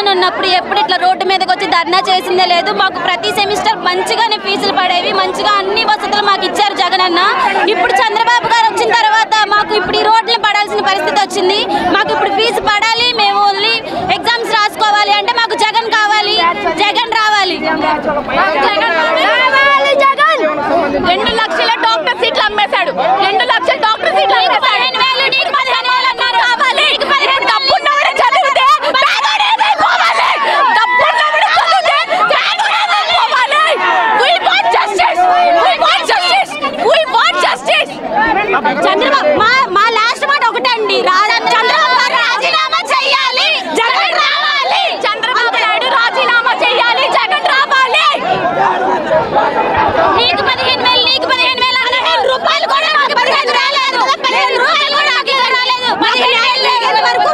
జగన్ ఉన్నప్పుడు ఎప్పుడు ఇట్లా రోడ్డు మీదకి వచ్చి ధర్నా చేసిందే లేదు. మాకు ప్రతి సెమిస్టర్ మంచిగానే ఫీజులు పడేవి, మంచిగా అన్ని వసతులు మాకు ఇచ్చారు జగన్ అన్న. ఇప్పుడు చంద్రబాబు గారు వచ్చిన తర్వాత మాకు ఇప్పుడు ఈ రోడ్లు పడాల్సిన పరిస్థితి వచ్చింది. మాకు ఇప్పుడు ఫీజు పడాలి, మేము ఓన్లీ ఎగ్జామ్స్ రాసుకోవాలి అంటే మాకు జగన్ కావాలి, జగన్ రావాలి. 2 లక్షల డాక్టర్ సీట్లు అమ్మేశాడు. 2 లక్షల డాక్టర్ సీట్లు అమ్మేశాడు. 15,000 నీకు 15,000 అన్నారు కావాలి. డబ్బున్నవాడే చదివితే పేదోడేమై పోవాలి. డబ్బున్నవాడే చదివితే పేదోడేమై పోవాలి. We want justice. We want justice. We want justice. Chandrababu మా లాస్ట్ మాట ఒకటండి, చంద్రబాబు గారు రాజీనామా చేయాలి, జగన్ రావాలి. చంద్రబాబు నాయుడు రాజీనామా చేయాలి, జగన్ రావాలి. నీకు 15,000 నీకు 15,000 15 రూపాయలు కూడా నాకు 15 రాలేదు. 15 రూపాయలు కూడా నాకు రాలేదు. 15,000 వరకు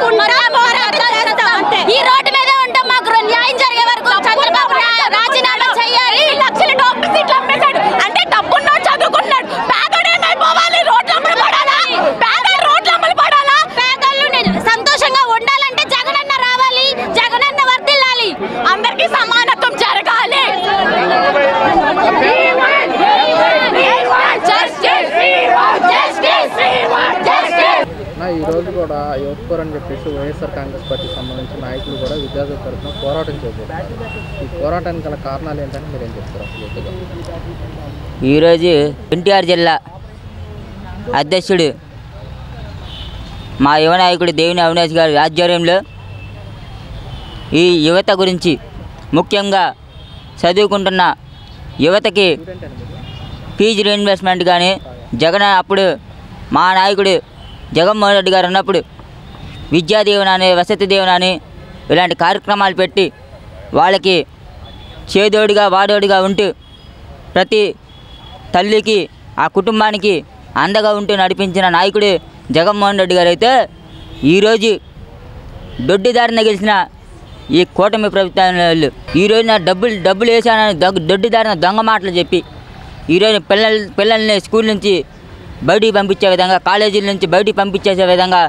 ఈ రోడ్డు మీద ఉంటాం. మాకు న్యాయం జరిగే వరకు చంద్రబాబు రాజీనామా చేయాలి. 2 లక్షల డాక్టర్ సీట్లు అమ్మేశాడు అంటే డబ్బున్నోడు చదువుకున్నాడు, పేదోడేమైపోవాలి. రోడ్లు అమ్మలు పడాలా, పేదలు రోడ్లు అమ్మలు పడాలా. పేదలు సంతోషంగా ఉండాలంటే జగన్ అన్న రావాలి, జగన్ అన్న వర్ధిల్లాలి, అందరికీ సమానత్వం జరగాలి. ఈ రోజు కూడా యువత కోర్ అని చెప్పేసి వైఎస్ఆర్ కాంగ్రెస్ పార్టీకి సంబంధించిన నాయకులు కూడా విద్యార్థుల తరఫున పోరాటం చేయబోతున్నారు. ఈ పోరాటానికి గల కారణాలు ఏంటని మీరేం చెప్తారు? ఈరోజు ఎన్టీఆర్ జిల్లా అధ్యక్షుడు మా యువ నాయకుడు దేవిని అవినాష్ గారి ఆధ్వర్యంలో ఈ యువత గురించి, ముఖ్యంగా చదువుకుంటున్న యువతకి ఫీజు రీఇన్వెస్ట్మెంట్ కానీ, జగన్ అప్పుడు మా నాయకుడు జగన్మోహన్ రెడ్డి గారు ఉన్నప్పుడు విద్యా దీవెన అని, వసతి దీవెన అని ఇలాంటి కార్యక్రమాలు పెట్టి వాళ్ళకి చేదోడిగా వాడోడిగా ఉంటూ ప్రతి తల్లికి ఆ కుటుంబానికి అండగా ఉంటూ నడిపించిన నాయకుడు జగన్మోహన్ రెడ్డి గారు అయితే ఈరోజు దొడ్డిదారిన గెలిచిన ఈ కూటమి ప్రభుత్వం ఈరోజు నా డబ్బులు వేసానని దొడ్డిదారిన దొంగ మాటలు చెప్పి ఈరోజు పిల్లల్ని స్కూల్ నుంచి బయటికి పంపించే విధంగా, కాలేజీల నుంచి బయటికి పంపించేసే విధంగా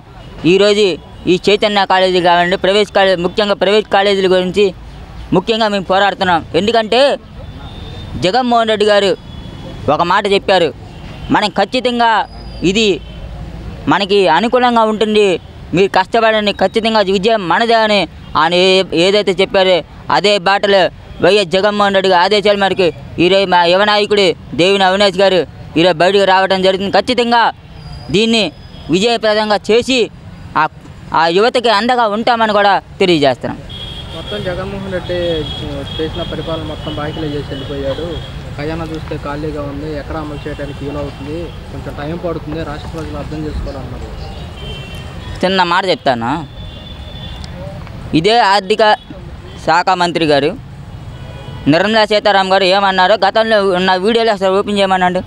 ఈరోజు ఈ చైతన్య కాలేజీ కావాలండి, ముఖ్యంగా ప్రైవేట్ కాలేజీల గురించి ముఖ్యంగా మేము పోరాడుతున్నాం. ఎందుకంటే జగన్మోహన్ రెడ్డి గారు ఒక మాట చెప్పారు, మనం ఖచ్చితంగా ఇది మనకి అనుకూలంగా ఉంటుంది, మీరు కష్టపడండి, ఖచ్చితంగా విజయం మనదే అని ఆయన ఏదైతే చెప్పారో అదే బాటలో వైఎస్ జగన్మోహన్ రెడ్డి గారు ఆదేశాల మేరకు ఈరోజు మా యువ నాయకుడు దేవిని అవినాష్ గారు ఈరోజు బయటకు రావడం జరుగుతుంది. ఖచ్చితంగా దీన్ని విజయప్రదంగా చేసి ఆ యువతకి అండగా ఉంటామని కూడా తెలియజేస్తున్నాం. మొత్తం జగన్మోహన్ రెడ్డి చేసిన పరిపాలన మొత్తం బాకీలో చేసి వెళ్ళిపోయాడు. ఖజానా చూస్తే ఖాళీగా ఉంది, ఎక్కడ అమలు చేయడానికి వీలవుతుంది, కొంచెం టైం పడుతుంది, రాష్ట్ర ప్రజలు అర్థం చేసుకోవాలన్నారు. చిన్న మాట చెప్తాను. ఇదే ఆర్థిక శాఖ మంత్రి గారు నిర్మలా సీతారామన్ గారు ఏమన్నారో గతంలో ఉన్న వీడియోలో అసలు ఓపెన్ చేయమన్నాడు.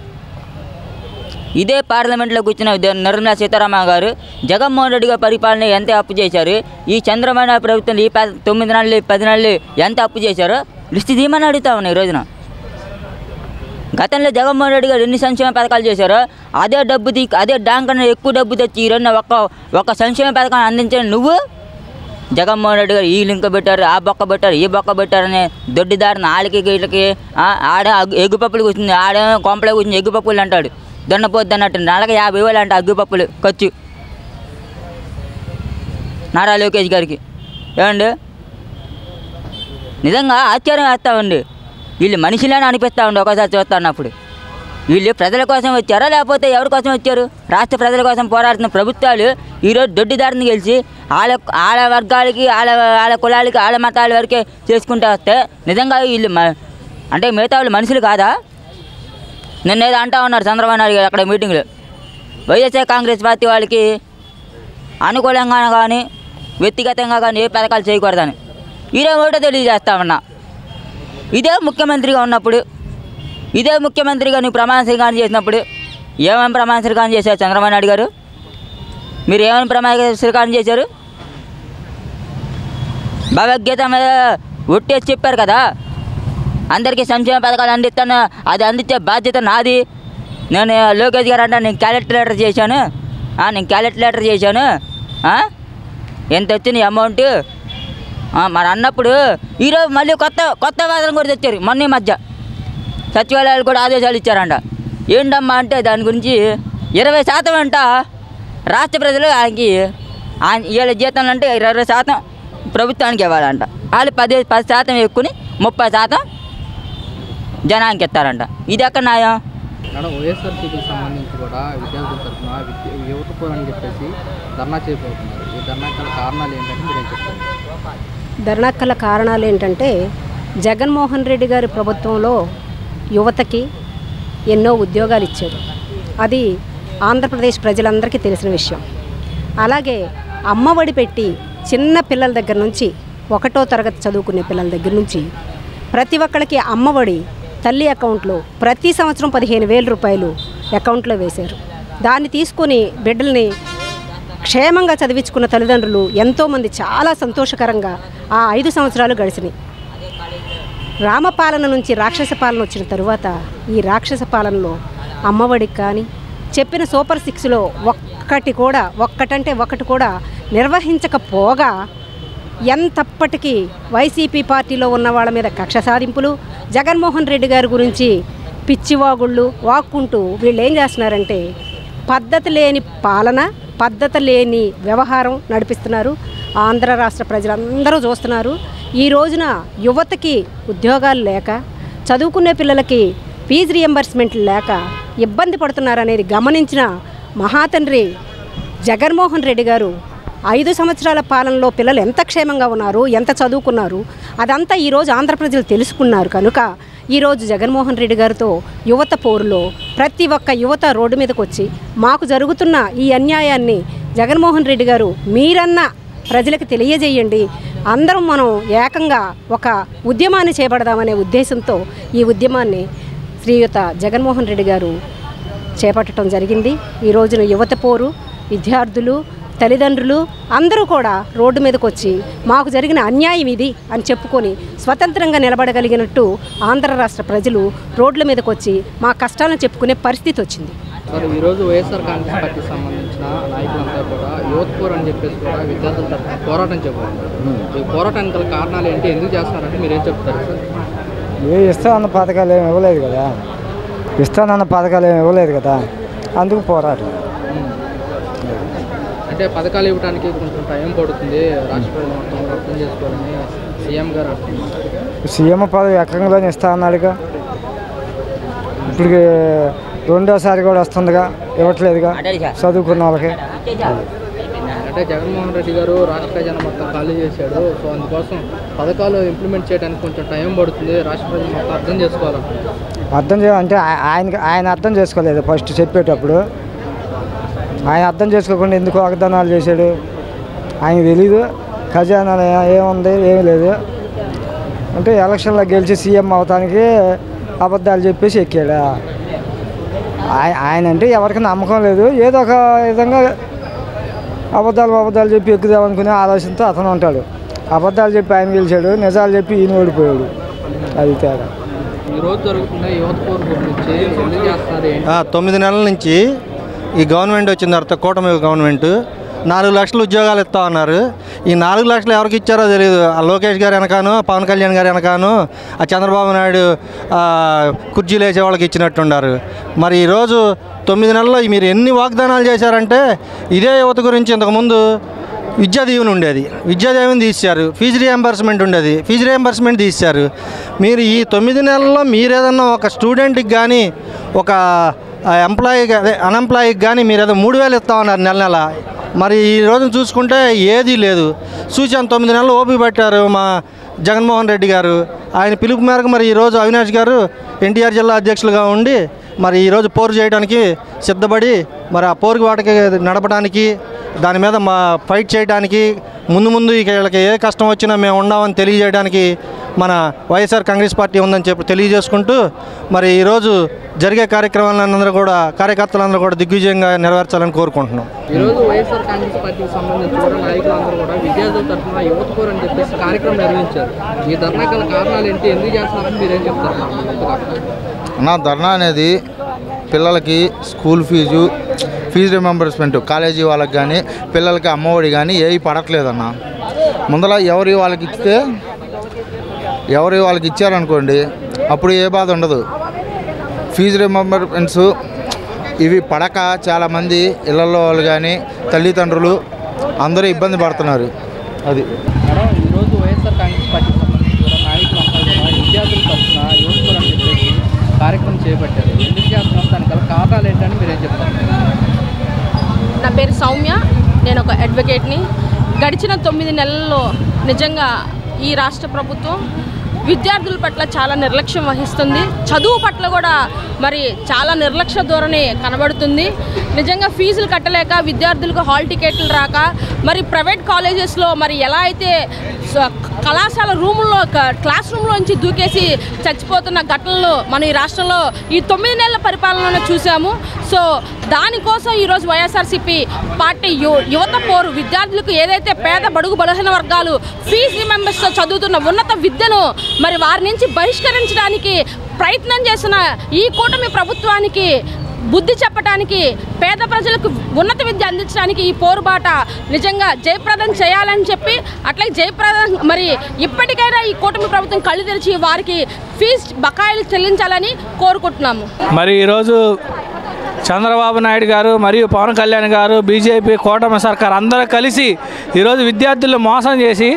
ఇదే పార్లమెంట్లో కూర్చున్న నిర్మలా సీతారామన్ గారు జగన్మోహన్ రెడ్డి గారి పరిపాలన ఎంత అప్పు చేశారు, ఈ చంద్రబాబు ప్రభుత్వం ఈ 9 నెలలు 10 నెలలు ఎంత అప్పు చేశారో లిస్ట్ తీయమని అడుగుతా ఉన్నాయి. ఈ రోజున గతంలో జగన్మోహన్ రెడ్డి గారు ఎన్ని సంక్షేమ పథకాలు చేశారో అదే అదే డాంకన్నా ఎక్కువ డబ్బు తెచ్చి ఈ రోజున ఒక్క సంక్షేమ పథకాన్ని అందించిన నువ్వు జగన్మోహన్ రెడ్డి గారు ఈ లింక్ పెట్టారు, ఆ బొక్క పెట్టారు, ఈ బొక్క పెట్టారని దొడ్డిదారిన ఆళ్ళకి వీళ్ళకి ఆడే ఎగ్గుపప్పులు కూర్చుంది, ఆడేమో కొంపలో కూర్చుని ఎగ్గుపప్పులు అంటాడు, దొన్నపోద్ది అన్నట్టు. నెలకి 50,000 అంట అగ్గుపప్పులు ఖర్చు నారా లోకేష్ గారికి. ఏమండి నిజంగా ఆశ్చర్యం వేస్తామండి. వీళ్ళు మనిషిలానే అనిపిస్తూ ఉండి ఒకసారి చూస్తా ఉన్నప్పుడు. వీళ్ళు ప్రజల కోసం వచ్చారా లేకపోతే ఎవరి కోసం వచ్చారు? రాష్ట్ర ప్రజల కోసం పోరాడుతున్న ప్రభుత్వాలు ఈరోజు దొడ్డిదారిని గెలిచి ఆడ వర్గాలకి ఆడ కులాలకి ఆడ మతాల వరకే చేసుకుంటూ వస్తే నిజంగా వీళ్ళు అంటే మిగతా వాళ్ళు మనుషులు కాదా? నిన్నేదో అంటా ఉన్నారు చంద్రబాబు నాయుడు గారు అక్కడ మీటింగ్లో, వైఎస్ఆర్ కాంగ్రెస్ పార్టీ వాళ్ళకి అనుకూలంగా కానీ వ్యక్తిగతంగా కానీ ఏ పథకాలు చేయకూడదని. ఈరోజు ఒకటో తెలియజేస్తా ఉన్నా, ఇదే ముఖ్యమంత్రిగా ఉన్నప్పుడు, ఇదే ముఖ్యమంత్రిగా నువ్వు ప్రమాణ స్వీకారం చేసినప్పుడు ఏమేమి ప్రమాణ స్వీకారం చేశారు చంద్రబాబు నాయుడు గారు? మీరు ఏమేమి ప్రమాణ స్వీకారం చేశారు? భగవద్గీత మీద ఒట్టేసి చెప్పారు కదా, అందరికీ సంక్షేమ పథకాలు అందిస్తాను, అది అందించే బాధ్యత నాది. నేను లోకేష్ గారు అంటే నేను క్యాలిక్యులేటర్ చేశాను, ఎంత వచ్చింది అమౌంట్ మరి అన్నప్పుడు ఈరోజు మళ్ళీ కొత్త వాదన కూడా తెచ్చారు. మొన్న ఈ మధ్య సచివాలయాలు కూడా ఆదేశాలు ఇచ్చారంట. ఏంటమ్మా అంటే దాని గురించి 20% అంట రాష్ట్ర ప్రజలు ఆయనకి వీళ్ళ జీతంలో అంటే 20% ప్రభుత్వానికి ఇవ్వాలంట. వాళ్ళు 10% ఎక్కుని 30% జనానికి ఇస్తారంట. ఇది ఎక్కడ న్యాయం? మేడం, వైఎస్ఆర్సీపీకి సంబంధించి కూడా విద్యార్థుల తరఫున యువత పోరని చెప్పేసి ధర్నా చేయబోతున్నారు. ఈ ధర్నాకల కారణాలు ఏంటంటే మీరేం చెప్తారు? ధర్నాకల కారణాలు ఏంటంటే జగన్మోహన్ రెడ్డి గారి ప్రభుత్వంలో యువతకి ఎన్నో ఉద్యోగాలు ఇచ్చారు. అది ఆంధ్రప్రదేశ్ ప్రజలందరికీ తెలిసిన విషయం. అలాగే అమ్మఒడి పెట్టి చిన్న పిల్లల దగ్గర నుంచి 1వ తరగతి చదువుకునే పిల్లల దగ్గర నుంచి ప్రతి ఒక్కరికి అమ్మఒడి తల్లి అకౌంట్లో ప్రతి సంవత్సరం 15,000 రూపాయలు అకౌంట్లో వేశారు. దాన్ని తీసుకొని బిడ్డల్ని క్షేమంగా చదివించుకున్న తల్లిదండ్రులు ఎంతోమంది చాలా సంతోషకరంగా ఆ 5 సంవత్సరాలు గడిచినాయి. రామపాలన నుంచి రాక్షస పాలన వచ్చిన తరువాత ఈ రాక్షస పాలనలో అమ్మఒడికి కానీ చెప్పిన సూపర్ 6లో ఒక్కటి కూడా నిర్వహించకపోగా ఎంతప్పటికీ వైసీపీ పార్టీలో ఉన్న వాళ్ళ మీద కక్ష సాధింపులు, జగన్మోహన్ రెడ్డి గారి గురించి పిచ్చివాగుళ్ళు వాక్కుంటూ వీళ్ళు ఏం చేస్తున్నారంటే పద్ధతి లేని పాలన, పద్ధతి లేని వ్యవహారం నడిపిస్తున్నారు. ఆంధ్ర రాష్ట్ర ప్రజలందరూ చూస్తున్నారు. ఈ రోజున యువతకి ఉద్యోగాలు లేక, చదువుకునే పిల్లలకి ఫీజు రియంబర్స్మెంట్లు లేక ఇబ్బంది పడుతున్నారనేది గమనించిన మహాతండ్రి జగన్మోహన్ రెడ్డి గారు 5 సంవత్సరాల పాలనలో పిల్లలు ఎంత క్షేమంగా ఉన్నారు, ఎంత చదువుకున్నారు, అదంతా ఈరోజు ఆంధ్ర ప్రజలు తెలుసుకున్నారు. కనుక ఈరోజు జగన్మోహన్ రెడ్డి గారితో యువత పోరులో ప్రతి ఒక్క యువత రోడ్డు మీదకి వచ్చి మాకు జరుగుతున్న ఈ అన్యాయాన్ని జగన్మోహన్ రెడ్డి గారు మీరన్నా ప్రజలకు తెలియజేయండి, అందరం మనం ఏకంగా ఒక ఉద్యమాన్ని చేపడదామనే ఉద్దేశంతో ఈ ఉద్యమాన్ని శ్రీయుత జగన్మోహన్ రెడ్డి గారు చేపట్టడం జరిగింది. ఈ రోజున యువత పోరు, విద్యార్థులు, తల్లిదండ్రులు అందరూ కూడా రోడ్డు మీదకి వచ్చి మాకు జరిగిన అన్యాయం ఇది అని చెప్పుకొని స్వతంత్రంగా నిలబడగలిగినట్టు ఆంధ్ర రాష్ట్ర ప్రజలు రోడ్ల మీదకి వచ్చి మా కష్టాలను చెప్పుకునే పరిస్థితి వచ్చింది. సార్, ఈరోజు వైఎస్ఆర్ కాంగ్రెస్ పార్టీకి సంబంధించిన నాయకులంతా కూడా యువత పోరు అని చెప్పేసి కూడా విద్యార్థుల తరఫున పోరాటం చెప్పారు. ఈ పోరాటానికి గల కారణాలు ఏంటి, ఎందుకు చేస్తున్నారంటే మీరేం చెప్తారు సార్? ఇస్తానన్న పథకాలు ఏమి ఇవ్వలేదు కదా, అందుకు పోరాటం. అంటే పథకాలు ఇవ్వడానికి కొంచెం టైం పడుతుంది, రాష్ట్ర ప్రజలు మొత్తం అర్థం చేసుకోవాలని సీఎం గారు అంటున్నారు. సీఎం పదవి ఎక్కడంలోనే ఇస్తా అన్నాడుగా, ఇప్పుడు రెండోసారి కూడా వస్తుందిగా, ఇవ్వట్లేదుగా చదువుకున్న వాళ్ళకి. అంటే జగన్మోహన్ రెడ్డి గారు రాష్ట్ర ప్రజలు మొత్తం ఖాళీ చేశాడు. సో అందుకోసం పథకాలు ఇంప్లిమెంట్ చేయడానికి కొంచెం టైం పడుతుంది, రాష్ట్ర ప్రజలు మొత్తం అర్థం చేసుకోవాలంటున్నారు. అంటే ఆయన అర్థం చేసుకోలేదు. ఫస్ట్ చెప్పేటప్పుడు ఆయన అర్థం చేసుకోకుండా ఎందుకు వాగ్దానాలు చేశాడు ఆయన తెలీదు. ఖజానా ఏముంది, ఏమీ లేదు. అంటే ఎలక్షన్లో గెలిచి సీఎం అవటానికి అబద్ధాలు చెప్పేసి ఎక్కాడు. ఆయన అంటే ఎవరికి నమ్మకం లేదు, ఏదో ఒక విధంగా అబద్ధాలు చెప్పి ఎక్కుదామనుకునే ఆలోచనతో అతను ఉంటాడు. అబద్ధాలు చెప్పి ఆయన గెలిచాడు, నిజాలు చెప్పి ఈయన ఓడిపోయాడు. అది తేడా. ఈరోజు జరుగుతున్న యువత పోరు గురించి ఎందుకు చేస్తున్నారు? 9 నెలల నుంచి ఈ గవర్నమెంట్ వచ్చిన తర్వాత కూటమి గవర్నమెంట్ 4 లక్షల ఉద్యోగాలు ఇస్తా ఉన్నారు. ఈ 4 లక్షలు ఎవరికి ఇచ్చారో తెలియదు. ఆ లోకేష్ గారు వెనకాను, పవన్ కళ్యాణ్ గారు వెనకాను, ఆ చంద్రబాబు నాయుడు కుర్చీలు వేసే వాళ్ళకి ఇచ్చినట్టున్నారు. మరి ఈరోజు 9 నెలల్లో మీరు ఎన్ని వాగ్దానాలు చేశారంటే, ఇదే యువత గురించి ఇంతకుముందు విద్యా దీవెన ఉండేది, విద్యా దీవెన తీశారు. ఫీజు రియంబర్స్మెంట్ ఉండేది, ఫీజు రియంబర్స్మెంట్ తీశారు. మీరు ఈ 9 నెలల్లో మీరు ఏదన్నా ఒక స్టూడెంట్కి కానీ, ఒక ఎంప్లాయీకి అన్ఎంప్లాయీకి కానీ మీరు ఏదో 3,000 ఇస్తా ఉన్నారు నెల. మరి ఈ రోజున చూసుకుంటే ఏదీ లేదు. చూసాను 9 నెలలు ఓపిక పట్టారు మా జగన్మోహన్ రెడ్డి గారు. ఆయన పిలుపు మేరకు మరి ఈరోజు అవినాష్ గారు ఎన్టీఆర్ జిల్లా అధ్యక్షులుగా ఉండి మరి ఈరోజు పోరు చేయడానికి సిద్ధపడి మరి ఆ పోరుకి వాటికి నడపడానికి, దాని మీద మా ఫైట్ చేయడానికి, ముందు వీళ్ళకి ఏ కష్టం వచ్చినా మేము ఉన్నామని తెలియజేయడానికి మన వైఎస్ఆర్ కాంగ్రెస్ పార్టీ ఉందని చెప్పి తెలియజేసుకుంటూ మరి ఈరోజు జరిగే కార్యక్రమాలందరూ కూడా కార్యకర్తలందరూ కూడా దిగ్విజయంగా నెరవేర్చాలని కోరుకుంటున్నాం. ఈరోజు వైఎస్ఆర్ కాంగ్రెస్ పార్టీకి సంబంధించి కూడా నాయకులందరూ కూడా విద్యార్థుల తరఫున యువత పోరు అని చెప్పేసి కార్యక్రమం నిర్వహించారు. ఈ ధర్నా గల కారణాలు ఏంటి, ఎందుకు చేస్తున్నారని మీరేం చెప్తారు? నా ధర్నా అనేది పిల్లలకి స్కూల్ ఫీజు రిమెంబర్స్మెంట్, కాలేజీ వాళ్ళకి కానీ పిల్లలకి అమ్మఒడి కానీ ఏవి పడట్లేదన్న. ముందర ఎవరి వాళ్ళకి ఇచ్చారనుకోండి అప్పుడు ఏ బాధ ఉండదు. ఫీజు రిమెంబర్మెంట్స్ ఇవి పడక చాలామంది ఇళ్లలో వాళ్ళు కానీ తల్లిదండ్రులు అందరూ ఇబ్బంది పడుతున్నారు. అది మేడం ఈరోజు వైఎస్ఆర్ కాంగ్రెస్ పార్టీకి సంబంధించి కూడా నాయకులు అంతా కూడా విద్యార్థుల తరఫున యువకులు అని చెప్పేసి కార్యక్రమం చేపట్టారు. ఎందుకు చేస్తున్నాం, దానికి గల కారణాలు ఏంటని మీరేం చెప్తారు? నా పేరు సౌమ్య, నేను ఒక అడ్వకేట్ని. గడిచిన 9 నెలల్లో నిజంగా ఈ రాష్ట్ర ప్రభుత్వం విద్యార్థుల పట్ల చాలా నిర్లక్ష్యం వహిస్తుంది. చదువు పట్ల కూడా మరి చాలా నిర్లక్ష్య ధోరణి కనబడుతుంది. నిజంగా ఫీజులు కట్టలేక విద్యార్థులకు హాల్ టికెట్లు రాక మరి ప్రైవేట్ కాలేజెస్లో మరి ఎలా అయితే కళాశాల రూముల్లో క్లాస్ రూమ్లోంచి దూకేసి చచ్చిపోతున్న ఘటనలు మనం ఈ రాష్ట్రంలో ఈ 9 నెలల పరిపాలనలో చూసాము. సో దానికోసం ఈరోజు వైఎస్ఆర్సీపీ పార్టీ యువత పోరు విద్యార్థులకు ఏదైతే పేద బడుగు బలహీన వర్గాలు ఫీజు రిమెంబర్స్తో చదువుతున్న ఉన్నత విద్యను మరి వారి నుంచి బహిష్కరించడానికి ప్రయత్నం చేసిన ఈ కూటమి ప్రభుత్వానికి బుద్ధి చెప్పడానికి, పేద ప్రజలకు ఉన్నత విద్య అందించడానికి ఈ పోరుబాట నిజంగా జయప్రదం చేయాలని చెప్పి అట్లాగే జయప్రదం మరి ఇప్పటికైనా ఈ కూటమి ప్రభుత్వం కళ్ళు తెరిచి వారికి ఫీజు బకాయిలు చెల్లించాలని కోరుకుంటున్నాము. మరి ఈరోజు చంద్రబాబు నాయుడు గారు మరియు పవన్ కళ్యాణ్ గారు బీజేపీ కూటమి సర్కార్ అందరూ కలిసి ఈరోజు విద్యార్థులను మోసం చేసి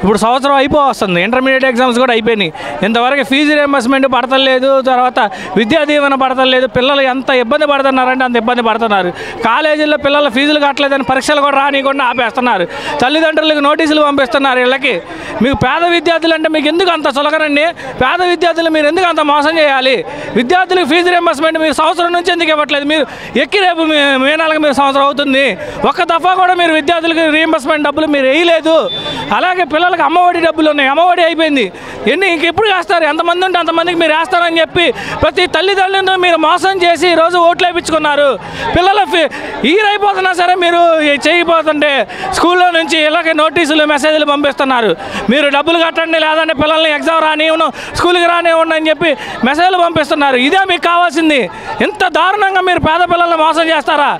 ఇప్పుడు సంవత్సరం అయిపోవస్తుంది. ఇంటర్మీడియట్ ఎగ్జామ్స్ కూడా అయిపోయినాయి. ఇంతవరకు ఫీజు రియంబర్స్మెంట్ పడతలేదు, తర్వాత విద్యా దీవెన పడతలేదు. పిల్లలు ఎంత ఇబ్బంది పడుతున్నారంటే అంత ఇబ్బంది పడుతున్నారు. కాలేజీల్లో పిల్లలు ఫీజులు కట్టలేదని పరీక్షలు కూడా రానికుండా ఆపేస్తున్నారు. తల్లిదండ్రులకు నోటీసులు పంపిస్తున్నారు. వీళ్ళకి మీకు పేద విద్యార్థులు అంటే మీకు ఎందుకు అంత చులకనండి? పేద విద్యార్థులు మీరు ఎందుకు అంత మోసం చేయాలి? విద్యార్థులకు ఫీజు రియంబర్స్మెంట్ మీరు సంవత్సరం నుంచి ఎందుకు ఇవ్వట్లేదు? మీరు ఎక్కి రేపు మే నెలకు మీరు సంవత్సరం అవుతుంది, ఒక్క దఫా కూడా మీరు విద్యార్థులకు రీఎంబర్స్మెంట్ డబ్బులు మీరు వేయలేదు. అలాగే పిల్లలకు అమ్మఒడి డబ్బులు ఉన్నాయి, అమ్మఒడి అయిపోయింది. ఇంకెప్పుడు వేస్తారు? ఎంతమంది ఉంటే అంతమందికి మీరు వేస్తారని చెప్పి ప్రతి తల్లిదండ్రులను మీరు మోసం చేసి ఈరోజు ఓట్లు వేయించుకున్నారు. పిల్లల ఈర్ అయిపోతున్నా సరే మీరు చేయబోతుంటే స్కూల్లో నుంచి ఇలాగే నోటీసులు మెసేజ్లు పంపిస్తున్నారు. మీరు డబ్బులు కట్టండి, లేదంటే పిల్లల్ని ఎగ్జామ్ రానివ్వను, స్కూల్కి రానివ్వండి అని చెప్పి మెసేజ్లు పంపిస్తున్నారు. ఇదే మీకు కావాల్సింది? ఇంత దారుణంగా మీరు పేద పిల్లల్ని మోసం చేస్తారా?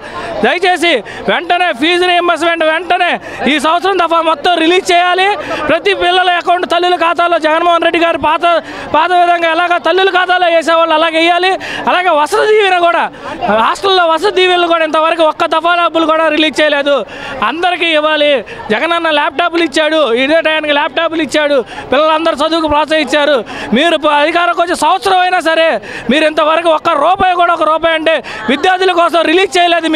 దయచేసి వెంటనే ఫీజు రీఎంబర్స్మెంట్ వెంటనే ఈ సంవత్సరం దఫా మొత్తం రిలీజ్ చేయాలి. ప్రతి పిల్లల అకౌంట్ తల్లుల ఖాతాలో జగన్మోహన్ రెడ్డి గారు పాత విధంగా ఎలాగ తల్లుల ఖాతాలో వేసేవాళ్ళు అలాగే వేయాలి. అలాగే వసతి దీవెన కూడా, హాస్టల్లో వసతి దీవెనలు కూడా ఇంతవరకు ఒక్క దఫా డబ్బులు కూడా రిలీజ్ చేయలేదు. అందరికీ ఇవ్వాలి. జగనన్న ల్యాప్టాప్లు ఇచ్చాడు, ఇదే టైంకి ల్యాప్టాప్లు ఇచ్చాడు, పిల్లలందరూ చదువుకు ప్రోత్సహించారు. మీరు అధికారంకి వచ్చి సంవత్సరం అయినా సరే మీరు ఇంతవరకు ఒక్క రూపాయి కూడా, ఒక రూపాయి అంటే విద్యార్థుల కోసం రిలీజ్ చేయలేదు.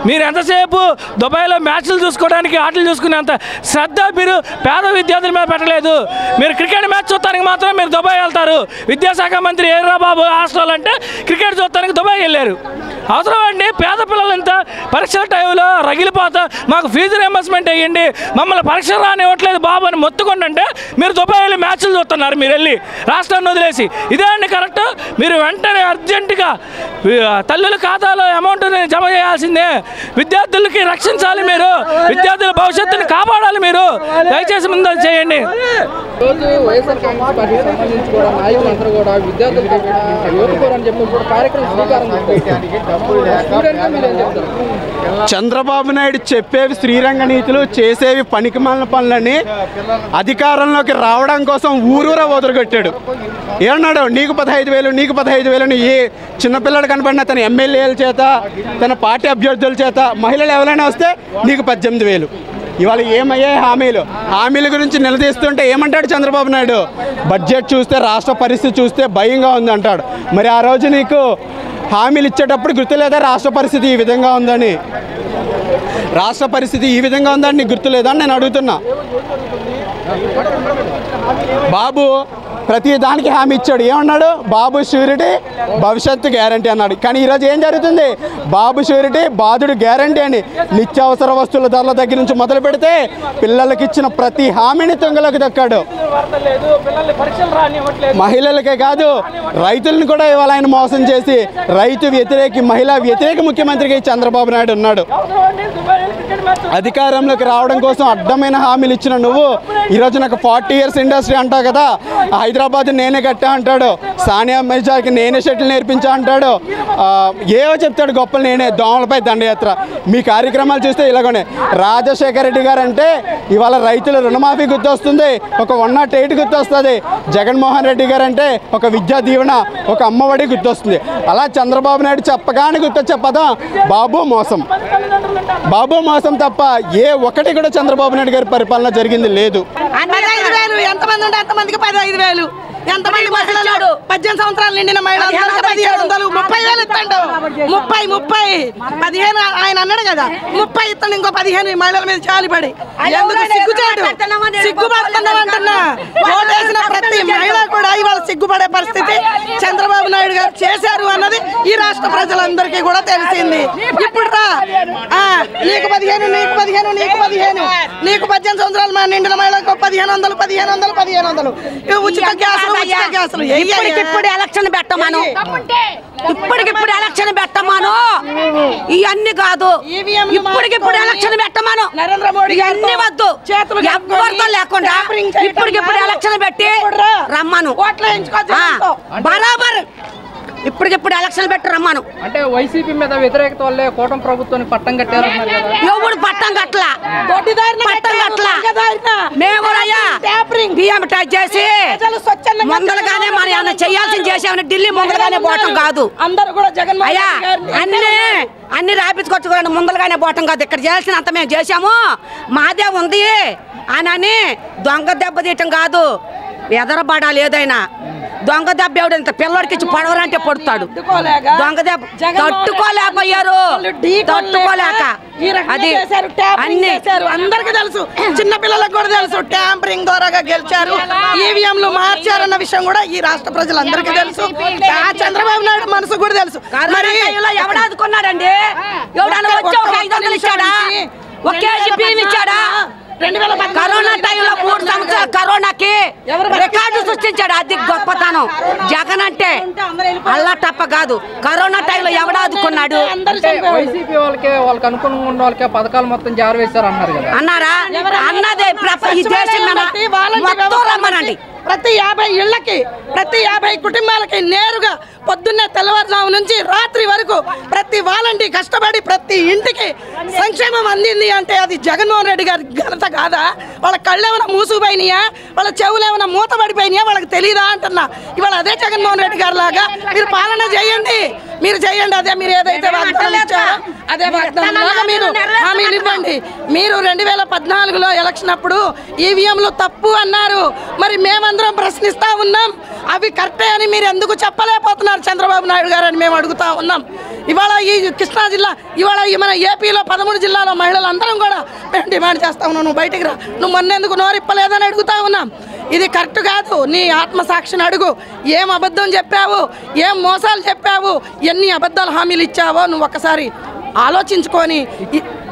మీరు ఎంతసేపు దుబాయ్లో మ్యాచ్లు చూసుకోవడానికి, ఆటలు చూసుకునేంత శ్రద్ధ మీరు పేద విద్యార్థుల మీద పెట్టలేదు. మీరు క్రికెట్ మ్యాచ్ చూడటానికి మాత్రం మీరు దుబాయ్ వెళ్తారు. విద్యాశాఖ మంత్రి ఏర్రా బాబు హాస్టల్ అంటే క్రికెట్ చూడటానికి దుబాయ్ వెళ్ళారు. అవసరం అండి? పేద పిల్లలు ఇంత పరీక్షల టైంలో రగిలిపోతా మాకు ఫీజు రియంబర్స్మెంట్ వేయండి, మమ్మల్ని పరీక్షలు రానివ్వట్లేదు బాబు అని మొత్తుకుంటుంటే మీరు దుబాయ్ వెళ్ళి మ్యాచ్లు చూస్తున్నారు. మీరు వెళ్ళి రాష్ట్రాన్ని వదిలేసి. ఇదే అండి కరెక్ట్? మీరు వెంటనే అర్జెంటుగా తల్లుల ఖాతాలో అమౌంట్ని జమ చేయాల్సిందే. విద్యార్థులకి రక్షించాలి, మీరు విద్యార్థుల భవిష్యత్తుని కాపాడాలి. మీరు దయచేసి ముందు చేయండి. రోజు వైఎస్ఆర్ కాంగ్రెస్ పార్టీకి సంబంధించి కూడా నాయకులందరూ కూడా విద్యార్థులకి యువతకోరని చెప్పి కూడా కార్యక్రమం శ్రీకారం చంద్రబాబు నాయుడు చెప్పేవి శ్రీరంగ నీతులు, చేసేవి పనికిమాలిన పనులని అధికారంలోకి రావడం కోసం ఊరూరా వదిలిపెట్టాడు. ఏమన్నాడు? నీకు 15,000, నీకు 15,000 ఏ చిన్నపిల్లడు కనపడినా తన ఎమ్మెల్యేల చేత, తన పార్టీ అభ్యర్థుల చేత, మహిళలు ఎవరైనా వస్తే నీకు 18,000. ఇవాళ ఏమయ్యాయి హామీల గురించి నిలదీస్తుంటే ఏమంటాడు చంద్రబాబు నాయుడు? బడ్జెట్ చూస్తే, రాష్ట్ర పరిస్థితి చూస్తే భయంగా ఉంది అంటాడు. మరి ఆ రోజు నీకు హామీలు ఇచ్చేటప్పుడు గుర్తులేదా రాష్ట్ర పరిస్థితి ఈ విధంగా ఉందని? రాష్ట్ర పరిస్థితి ఈ విధంగా ఉందని నీకు గుర్తులేదని నేను అడుగుతున్నా. బాబు ప్రతి దానికి హామీ ఇచ్చాడు. ఏమన్నాడు? బాబు షూరిటీ, భవిష్యత్తు గ్యారంటీ అన్నాడు. కానీ ఈరోజు ఏం జరుగుతుంది? బాబు షూరిటీ, బాధుడు గ్యారంటీ అని నిత్యావసర వస్తువుల ధరల దగ్గర నుంచి మొదలు పెడితే పిల్లలకి ఇచ్చిన ప్రతి హామీని తుంగలోకి దక్కాడు. మహిళలకే కాదు రైతులను కూడా ఇవాళ ఆయన మోసం చేసి రైతు వ్యతిరేకి, మహిళా వ్యతిరేక ముఖ్యమంత్రిగా చంద్రబాబు నాయుడు ఉన్నాడు. అధికారంలోకి రావడం కోసం అడ్డమైన హామీలు ఇచ్చిన నువ్వు ఈరోజు నాకు 40 years ఇండస్ట్రీ అంటావు కదా. హైదరాబాద్ నేనే కట్టా అంటాడు, సానియా మిర్జాకి నేనే షటిల్ నేర్పించా అంటాడు, ఏవో చెప్తాడు గొప్పలు నేనే, దోమలపై దండయాత్ర. మీ కార్యక్రమాలు చూస్తే ఇలాగనే. రాజశేఖర రెడ్డి గారు అంటే ఇవాళ రైతుల రుణమాఫీ గుర్తొస్తుంది, ఒక 108 గుర్తొస్తుంది. జగన్మోహన్ రెడ్డి గారు అంటే ఒక విద్యా దీవెన, ఒక అమ్మఒడి గుర్తొస్తుంది. అలా చంద్రబాబు నాయుడు చెప్పగానే గుర్తొచ్చే పదం బాబు మోసం. బాబు మోసం తప్ప ఏ ఒక్కటి కూడా చంద్రబాబు నాయుడు గారి పరిపాలన జరిగింది లేదు. 15,000 ఎంతమంది ఉంటే అంతమందికి 15,000. ఎంతమంది మహిళలు 18 సంవత్సరాలు నిండిన మహిళలు 1700, 30,000 ఇస్తాడు. 30 15 ఆయన అన్నాడు కదా, 30 ఇస్తాడు. ఇంకో 15 మహిళల మీద చాలిపడి ఎందుకు సిగ్గుపడుతున్నామంటున్నా. ఓటేసిన ప్రతి మహిళ కూడా ఇవాళ సిగ్గుపడే పరిస్థితి చంద్రబాబు నాయుడు గారు చేశారు అన్నది ఈ రాష్ట్ర ప్రజలందరికీ కూడా తెలిసింది. ఇప్పుడు నీకు 15, నీకు 15, నీకు 15, నీకు 18 సంవత్సరాలు నిండిన మహిళలకు 1500 ఉచిత గ్యాసులు, ఇప్పుడు ఎలక్షన్ పెట్టమాను, ఇప్పటికిప్పుడు ఎలక్షన్ పెట్టమాను. ఇవన్నీ కాదు, ఇప్పటికిప్పుడు ఎలక్షన్ పెట్టమాను. నరేంద్ర మోడీ ఇవన్నీ వద్దు, ఎవరితో లేకుండా ఇప్పటికిప్పుడు ఎలక్షన్ పెట్టి రమ్మను. బరాబర్ ఇప్పటికిప్పుడు ఎలక్షన్ పెట్టి రమ్మను. అంటే వైసీపీ మీద వ్యతిరేకత వల్లే కూటమి ప్రభుత్వాన్ని పట్టం కట్టారు. ఎవడు పట్టం కట్టలా, పట్టం కట్టలా. మేము బియ్యం టచ్ చేసి ముందలుగానే మరి ఏమైనా చేయాల్సింది చేసామని ఢిల్లీ ముందలుగానే పోవటం కాదు. అందరూ కూడా జగన్ అయ్యా అన్ని రాపించుకొచ్చుకోండి, ముందలుగానే పోవటం కాదు. ఇక్కడ చేయాల్సిన అంత మేము చేసాము, మాదే ఉంది అని దొంగ దెబ్బ తీయటం కాదు. ఎదరబడాలి ఏదైనా. దొంగ దెబ్బ ఎవడు ఇంత పిల్లడికి ఇచ్చి పడవరంటే పడుతాడు. దొంగ దెబ్బ తట్టుకోలేకపోయారు, తట్టుకోలేక అది అన్ని అందరికి తెలుసు, చిన్న పిల్లలకు కూడా తెలుసు. ట్యాంపరింగ్ ద్వారా గెలిచారు, ఈవీఎంలు మార్చారన్న విషయం కూడా ఈ రాష్ట్ర ప్రజలందరికీ తెలుసు. చంద్రబాబు నాయుడు మనసు కూడా తెలుసు. మరి ఎవడాదుకున్నాడండి? ఎవడన్నా వచ్చి ఒక 500 ఇచ్చాడా? ఒక కేజీ బియ్యం ఇచ్చాడా? కరోనా టైంలో 3 సంవత్సరాలు కరోనాకి రికార్డు సృష్టించాడు. అది గొప్పతనం. జగన్ అంటే అల్లా తప్ప కాదు. కరోనా టైంలో ఎవడు ఆదుకున్నాడు? వైసీపీ వాళ్ళకి అనుకూలంగా ఉన్న వాళ్ళకే పథకాలు మొత్తం జారవేశారు అన్నారు కదా. అన్నారా? అన్నదే ఈ దేశం మొత్తం రమ్మనండి. ప్రతి 50 ఇళ్లకి, ప్రతి 50 కుటుంబాలకి నేరుగా పొద్దున్నే తెల్లవారుజాము నుంచి రాత్రి వరకు ప్రతి వాలంటీ కష్టపడి ప్రతి ఇంటికి సంక్షేమం అందింది అంటే అది జగన్మోహన్ రెడ్డి గారి ఘనత కాదా? వాళ్ళ కళ్ళు ఏమైనా మూసుకుపోయినాయా? వాళ్ళ చెవులు ఏమైనా మూతపడిపోయినాయా? వాళ్ళకి తెలియదా అంటున్నా. ఇవాళ అదే జగన్మోహన్ రెడ్డి గారి లాగా మీరు పాలన చేయండి, మీరు చేయండి. అదే మీరు ఏదైతే వాగ్దానం ఇచ్చారో అదే వాగ్దానంలాగా మీరు హామీలు ఇవ్వండి. మీరు 2014లో ఎలక్షన్ అప్పుడు ఈవీఎంలు తప్పు అన్నారు. మరి మేమందరం ప్రశ్నిస్తా ఉన్నాం, అవి కరెక్టే అని మీరు ఎందుకు చెప్పలేకపోతున్నారు చంద్రబాబు నాయుడు గారు అని మేము అడుగుతా ఉన్నాం. ఇవాళ ఈ కృష్ణా జిల్లా, ఇవాళ మన ఏపీలో 13 జిల్లాలో మహిళలు అందరం కూడా మేము డిమాండ్ చేస్తా ఉన్నాం, నువ్వు బయటికి రా, నువ్వు మొన్నెందుకు నోరిప్పలేదని అడుగుతా ఉన్నాం. ఇది కరెక్ట్ కాదు. నీ ఆత్మసాక్షిని అడుగు. ఏం అబద్ధం చెప్పావు, ఏం మోసాలు చెప్పావు, ఎన్ని అబద్ధాలు హామీలు ఇచ్చావో నువ్వు ఒక్కసారి ఆలోచించుకొని.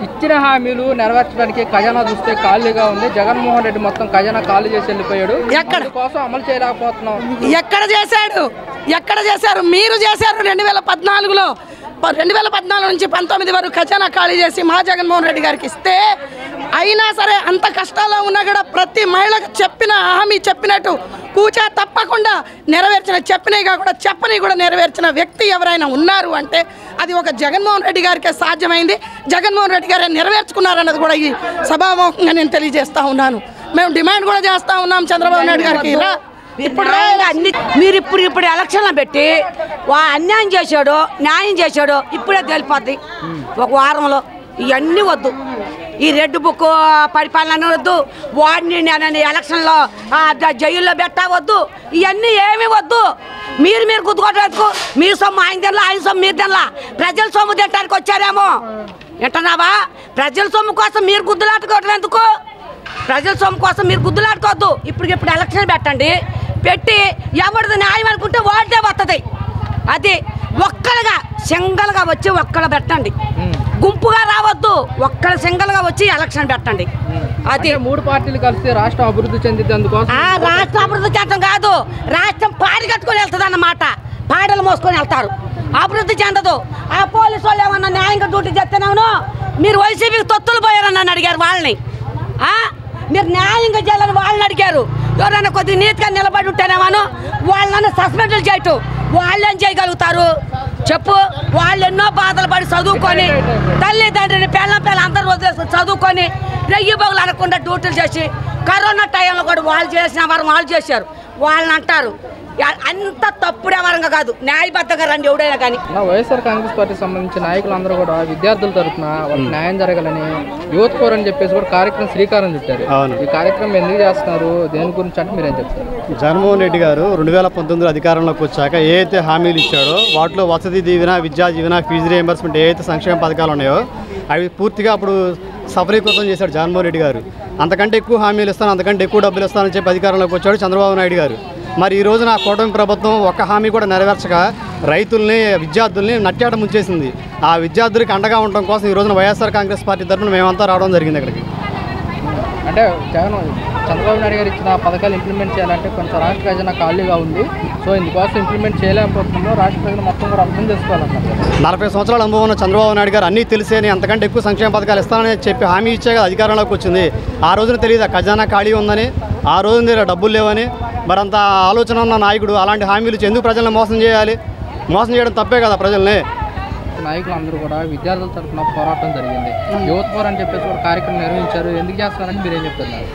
ఇచ్చిన హామీలు నెరవేర్చడానికి ఖజానా చూస్తే ఖాళీగా ఉంది. జగన్మోహన్ రెడ్డి మొత్తం ఖజానా ఖాళీ చేసి వెళ్ళిపోయాడు. ఎక్కడ కోసం అమలు చేయలేకపోతున్నాం. ఎక్కడ చేశాడు? ఎక్కడ చేశారు? మీరు చేశారు 2014లో. 2014 నుంచి 19 వరకు ఖజానా ఖాళీ చేసి మా జగన్మోహన్ రెడ్డి గారికి ఇస్తే, అయినా సరే అంత కష్టాల్లో ఉన్నా కూడా ప్రతి మహిళకు చెప్పిన హామీ చెప్పినట్టు కూచా తప్పకుండా నెరవేర్చిన, చెప్పినవి కాకుండా చెప్పని కూడా నెరవేర్చిన వ్యక్తి ఎవరైనా ఉన్నారు అంటే అది ఒక జగన్మోహన్ రెడ్డి గారికే సాధ్యమైంది. జగన్మోహన్ రెడ్డి గారే నెరవేర్చుకున్నారన్నది కూడా ఈ సభాముఖంగా నేను తెలియజేస్తా ఉన్నాను. మేము డిమాండ్ కూడా చేస్తూ ఉన్నాం చంద్రబాబు నాయుడు గారికి. మీరు ఇప్పుడు ఎలక్షన్లో పెట్టి అన్యాయం చేశాడో న్యాయం చేశాడో ఇప్పుడే తెలిపోద్ది. ఒక వారంలో ఇవన్నీ వద్దు. ఈ రెడ్ బుక్ పరిపాలన వద్దు, వాడిని నేను ఎలక్షన్లో జైల్లో పెట్టవద్దు, ఇవన్నీ ఏమీ వద్దు. మీరు గుర్తుకోవడానికి మీ సొమ్ము ఆయన తినలా, ఆయన సొమ్ము మీరు తినలా, ప్రజల సొమ్ము తినడానికి వచ్చారేమో. వింటున్నావా? ప్రజల సొమ్ము కోసం మీరు గుద్దులాడుకోవడం ఎందుకు? ప్రజల సొమ్ము కోసం మీరు గుద్దులాడుకోవద్దు. ఇప్పుడు ఎలక్షన్ పెట్టండి, పెట్టి ఎవరిది న్యాయం అనుకుంటే వాడితే వస్తుంది. అది ఒక్కలుగా సింగల్గా వచ్చి ఒక్కలు పెట్టండి, గుంపుగా రావద్దు. ఒక్కల సింగల్గా వచ్చి ఎలక్షన్ పెట్టండి. అది 3 పార్టీలు కలిసి రాష్ట్రం అభివృద్ధి చెందింది. అందుకోసం రాష్ట్రం అభివృద్ధి చెందడం కాదు, రాష్ట్రం పాడి కట్టుకొని వెళ్తుంది అన్నమాట. పాడలు మోసుకొని వెళ్తారు, అభివృద్ధి చెందదు. ఆ పోలీసు వాళ్ళు ఏమన్నా న్యాయంగా డ్యూటీ చేస్తున్నాను, మీరు వైసీపీకి తొత్తులు పోయారని నన్ను అడిగారు వాళ్ళని. మీరు న్యాయంగా చేయాలని వాళ్ళని అడిగారు. ఎవరైనా కొద్దిగా నీతిగా నిలబడి ఉంటేనేమాను వాళ్ళని సస్పెండ్లు చేయటం వాళ్ళేం చేయగలుగుతారు చెప్పు? వాళ్ళు ఎన్నో బాధలు పడి చదువుకొని తల్లిదండ్రిని పిల్ల అందరూ వదిలేసుకొని చదువుకొని రెయ్యి బొగులు అనకుండా డ్యూటీలు చేసి కరోనా టైంలో కూడా వాళ్ళు చేసిన వారు వాళ్ళు చేశారు. వాళ్ళని అంటారు అంత తప్పుడే వరంగా కాదు, న్యాయబద్ధంగా రండి ఎవడైనా కానీ. వైఎస్ఆర్ కాంగ్రెస్ పార్టీకి సంబంధించిన నాయకులందరూ కూడా విద్యార్థుల తరఫున వాళ్ళకి న్యాయం జరగాలని యూత్ ఫోర్ అని చెప్పేసి కూడా కార్యక్రమం శ్రీకారం చుట్టారు. ఈ కార్యక్రమం ఎందుకు చేస్తున్నారు, దేని గురించి అంటే మీరేం చెప్తారు? జగన్మోహన్ రెడ్డి గారు 2019 అధికారంలోకి వచ్చాక ఏ అయితే హామీలు ఇచ్చాడో వాటిలో వసతి దీవెన, విద్యా దీవెన, ఫీజు రియంబర్స్మెంట్ ఏ అయితే సంక్షేమ పథకాలు ఉన్నాయో అవి పూర్తిగా అప్పుడు సఫలీకృతం చేశాడు జగన్మోహన్ రెడ్డి గారు. అంతకంటే ఎక్కువ హామీలు ఇస్తాను, అంతకంటే ఎక్కువ డబ్బులు ఇస్తానని చెప్పి అధికారంలోకి వచ్చాడు చంద్రబాబు నాయుడు గారు. మరి ఈ రోజున కూటమి ప్రభుత్వం ఒక్క హామీ కూడా నెరవేర్చక రైతుల్ని, విద్యార్థుల్ని నట్టాట ముంచేసింది. ఆ విద్యార్థులకి అండగా ఉండడం కోసం ఈ రోజున వైఎస్ఆర్ కాంగ్రెస్ పార్టీ తరఫున మేమంతా రావడం జరిగింది ఇక్కడికి. అంటే చంద్రబాబు నాయుడు గారు ఇచ్చిన పథకాలు ఇంప్లిమెంట్ చేయాలంటే కొంచెం రాష్ట్ర ఖజానా ఖాళీగా ఉంది. సో ఇందుకోసం ఇంప్లిమెంట్ చేయలేకపోతున్నాం, రాష్ట్ర ప్రజలు మొత్తం కూడా అర్థం చేసుకోవాలన్నారు. 40 సంవత్సరాల అనుభవం ఉన్న చంద్రబాబు నాయుడు గారు అన్నీ తెలిసేని అంతకంటే ఎక్కువ సంక్షేమ పథకాలు ఇస్తానని చెప్పి హామీ ఇచ్చే అధికారంలోకి వచ్చింది. ఆ రోజున తెలియదు ఖజానా ఖాళీ ఉందని, ఆ రోజున దగ్గర డబ్బులు లేవని. మరంత ఆలోచన ఉన్న నాయకుడు అలాంటి హామీలు ఎందుకు ప్రజలను మోసం చేయాలి? మోసం చేయడం తప్పే కదా ప్రజల్ని. నాయకులందరూ కూడా విద్యార్థుల తరఫున పోరాటం జరిగింది. యువత ఫోర్ అని చెప్పేసి ఒక కార్యక్రమం నిర్వహించారు. ఎందుకు చేస్తారని మీరేం చెప్తున్నారు?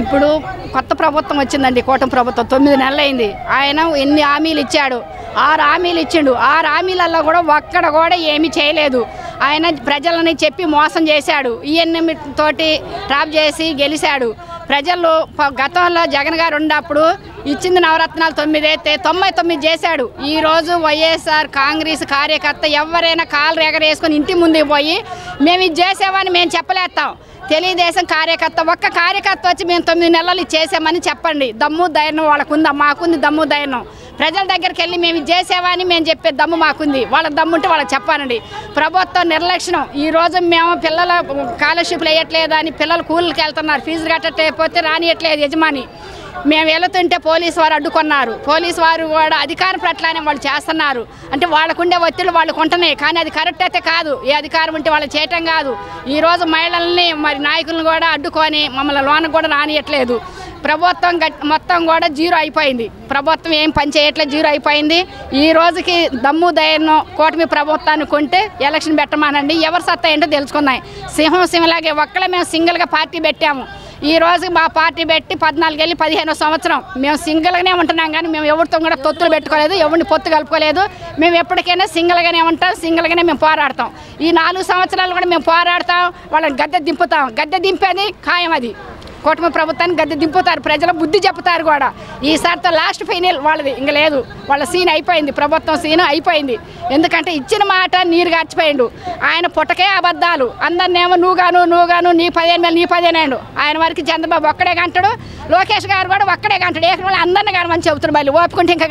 ఇప్పుడు కొత్త ప్రభుత్వం వచ్చిందండి, కూటమి ప్రభుత్వం 9 నెలలు అయింది. ఆయన ఎన్ని హామీలు ఇచ్చాడు? 6 హామీలు ఇచ్చిండు. 6 హామీలలో కూడా ఒక్కడ కూడా ఏమీ చేయలేదు. ఆయన ప్రజలని చెప్పి మోసం చేశాడు. ఈఎన్ఎం తోటి ట్రాప్ చేసి గెలిచాడు. ప్రజలు గతంలో జగన్ గారు ఉన్నప్పుడు ఇచ్చింది నవరత్నాలు 9 అయితే 99 చేశాడు. ఈరోజు వైఎస్ఆర్ కాంగ్రెస్ కార్యకర్త ఎవరైనా కాళ్ళు ఎగరేసుకొని ఇంటి ముందుకు పోయి మేము ఇది చేసామని మేము చెప్పలేస్తాం. తెలుగుదేశం కార్యకర్త ఒక్క కార్యకర్త వచ్చి మేము 9 నెలలు చేసామని చెప్పండి. దమ్ము ధైర్యం వాళ్ళకుందా? మాకుంది దమ్ము ధైర్యం. ప్రజల దగ్గరికి వెళ్ళి మేము ఇది చేసామని మేము చెప్పే దమ్ము మాకుంది. వాళ్ళ దమ్ము ఉంటే వాళ్ళకి చెప్పానండి. ప్రభుత్వం నిర్లక్ష్యం. ఈరోజు మేము పిల్లల స్కాలర్షిప్లు వేయట్లేదని పిల్లలు కూలీకి వెళ్తున్నారు. ఫీజు కట్టకపోతే రానియట్లేదు యజమాని. మేము వెళుతుంటే పోలీసు వారు అడ్డుకున్నారు. పోలీసు వారు కూడా అధికారం పట్లనే వాళ్ళు చేస్తున్నారు. అంటే వాళ్ళకుండే ఒత్తిళ్ళు వాళ్ళకు ఉంటున్నాయి, కానీ అది కరెక్ట్ అయితే కాదు. ఏ అధికారం ఉంటే వాళ్ళు చేయటం కాదు. ఈరోజు మహిళల్ని మరి నాయకులను కూడా అడ్డుకొని మమ్మల్ని లోనకు కూడా రానియట్లేదు. ప్రభుత్వం మొత్తం కూడా జీరో అయిపోయింది. ప్రభుత్వం ఏం పని చేయట్లేదు, జీరో అయిపోయింది. ఈ రోజుకి దమ్ము ధైర్యం కూటమి ప్రభుత్వాన్ని కొంటే ఎలక్షన్ పెట్టమానండి. ఎవరు సత్తా ఏంటో తెలుసుకున్నాయి. సింహంలాగే ఒక్కడే మేము సింగిల్గా పార్టీ పెట్టాము. ఈ రోజు మా పార్టీ పెట్టి 14 వెళ్ళి 15వ సంవత్సరం మేము సింగిల్గానే ఉంటున్నాం, కానీ మేము ఎవరితో కూడా తొత్తులు పెట్టుకోలేదు, ఎవరిని పొత్తు కలుపుకోలేదు. మేము ఎప్పటికైనా సింగిల్గానే ఉంటాం, సింగిల్గానే మేము పోరాడతాం. ఈ 4 సంవత్సరాలు కూడా మేము పోరాడతాం, వాళ్ళని గద్దె దింపుతాం. గద్దె దింపేది ఖాయం. అది కూటమి ప్రభుత్వాన్ని గద్దె దింపుతారు, ప్రజల బుద్ధి చెప్తారు కూడా. ఈసారితో లాస్ట్ ఫైనల్ వాళ్ళది, ఇంకా లేదు. వాళ్ళ సీన్ అయిపోయింది, ప్రభుత్వం సీన్ అయిపోయింది. ఎందుకంటే ఇచ్చిన మాట నీరు గార్చిపోయిండు. ఆయన పుట్టకే అబద్ధాలు. అందరినేమో నువ్వుగాను నీ 15 నీ 15 ఆయన వరకు చంద్రబాబు ఒక్కడే గంటాడు, లోకేష్ గారు కూడా ఒక్కడే గంటాడు. ఏకం అందరిని కానీ మంచి చెబుతాడు. మళ్ళీ ఓపుకుంటే ఇంకా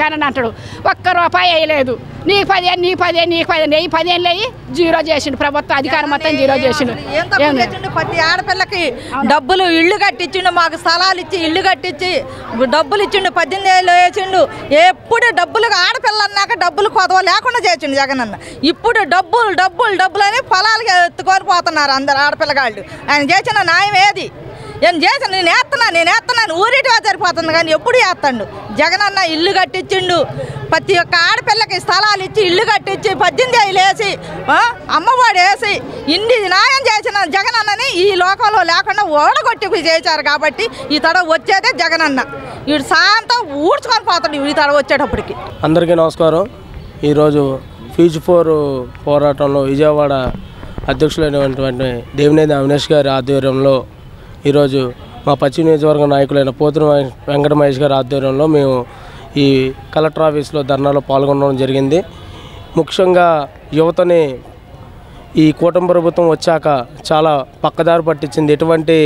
కానండి అంటాడు. ఒక్క రూపాయి వేయలేదు. నీకు 15 నీకు 15 అయ్యి జీరో చేసిండు. ప్రభుత్వం అధికారం మొత్తం జీరో చేసిండు. ప్రతి ఆడపిల్లకి డబ్బులు ఇల్లు కట్టించిండు, మాకు స్థలాలు ఇచ్చి ఇల్లు కట్టించి డబ్బులు ఇచ్చిండు. 18 ఏళ్ళు వేసిండు. ఎప్పుడు డబ్బులు ఆడపిల్ల అన్నాక డబ్బులు కొదవ లేకుండా చేసిండు జగన్ అన్న. ఇప్పుడు డబ్బులు అని పొలాలకి ఎత్తుకొని పోతున్నారు అందరు ఆడపిల్లగాళ్ళు. ఆయన చేసిన న్యాయం ఏది? నేను చేసిన నేను వేస్తున్నాను ఊరిటి సరిపోతుంది, కానీ ఎప్పుడు వేస్తాడు జగన్ అన్న? ఇల్లు కట్టించిండు. ప్రతి ఒక్క ఆడపిల్లకి స్థలాలు ఇచ్చి ఇల్లు కట్టించి 18 ఏళ్ళు వేసి అమ్మఒడి వేసి ఇన్ని న్యాయం చేసిన జగన్ అన్నని ఈ లోకంలో లేకుండా ఓడగొట్టి చేశారు. కాబట్టి ఈ తడ వచ్చేదే జగన్ అన్న. వీడు సాయంత్రం ఊడ్చుకొని పోతాడు ఈ తడ వచ్చేటప్పటికి. అందరికీ నమస్కారం. ఈరోజు ఫీజు 4 పోరాటంలో విజయవాడ అధ్యక్షులైనటువంటి దేవినేని అవినాష్ గారి ఆధ్వర్యంలో ఈరోజు మా పశ్చిమ నియోజకవర్గ నాయకులైన పోతున వెంకట మహేష్ గారి ఆధ్వర్యంలో మేము ఈ కలెక్టర్ ఆఫీస్లో ధర్నాలో పాల్గొనడం జరిగింది. ముఖ్యంగా యువతని ఈ కూటమి ప్రభుత్వం వచ్చాక చాలా పక్కదారి పట్టించింది. ఎటువంటి